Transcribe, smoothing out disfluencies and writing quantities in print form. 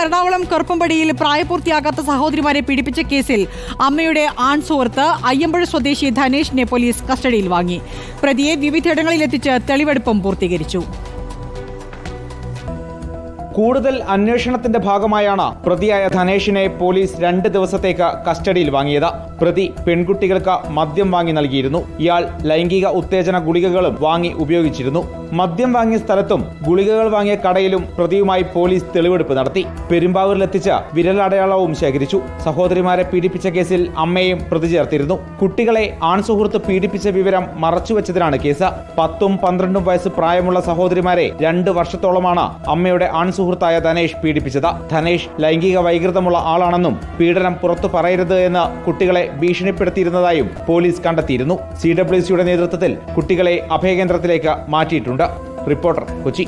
എറണാകുളം കറുപ്പമ്പടിയിൽ പ്രായപൂർത്തിയാകാത്ത സഹോദരിമാരെ പീഡിപ്പിച്ച കേസിൽ അമ്മയുടെ ആൺ സുഹൃത്ത് അയ്യമ്പുഴ സ്വദേശി ധനേഷിനെ പോലീസ് കസ്റ്റഡിയിൽ വാങ്ങി. പ്രതിയെ വിവിധയിടങ്ങളിലെത്തിച്ച് തെളിവെടുപ്പും പൂർത്തീകരിച്ചു. കൂടുതൽ അന്വേഷണത്തിന്റെ ഭാഗമായാണ് പ്രതിയായ ധനേഷിനെ പോലീസ് 2 ദിവസത്തേക്ക് കസ്റ്റഡിയിൽ വാങ്ങിയത്. പ്രതി പെൺകുട്ടികൾക്ക് മദ്യം വാങ്ങി നൽകിയിരുന്നു. ഇയാൾ ലൈംഗിക ഉത്തേജന ഗുളികകളും വാങ്ങി ഉപയോഗിച്ചിരുന്നു. മദ്യം വാങ്ങിയ സ്ഥലത്തും ഗുളികകൾ വാങ്ങിയ കടയിലും പ്രതിയുമായി പോലീസ് തെളിവെടുപ്പ് നടത്തി. പെരുമ്പാവൂരിലെത്തിച്ച് വിരലടയാളവും ശേഖരിച്ചു. സഹോദരിമാരെ പീഡിപ്പിച്ച കേസിൽ അമ്മയും പ്രതി ചേർത്തിരുന്നു. കുട്ടികളെ ആൺസുഹൃത്ത് പീഡിപ്പിച്ച വിവരം മറച്ചുവെച്ചതിനാണ് കേസ്. 10ഉം 12ഉം വയസ്സ് പ്രായമുള്ള സഹോദരിമാരെ 2 വർഷത്തോളമാണ് അമ്മയുടെ ആൺസുഹൃത്തായ ധനേഷ് പീഡിപ്പിച്ചത്. ധനേഷ് ലൈംഗിക വൈകൃതമുള്ള ആളാണെന്നും പീഡനം പുറത്തു പറയരുത് എന്ന് കുട്ടികളെ ഭീഷണിപ്പെടുത്തിയിരുന്നതായും പോലീസ് കണ്ടെത്തിയിരുന്നു. CWCയുടെ നേതൃത്വത്തിൽ കുട്ടികളെ അഭയകേന്ദ്രത്തിലേക്ക് മാറ്റിയിട്ടുണ്ട്. റിപ്പോർട്ടർ, കൊച്ചി.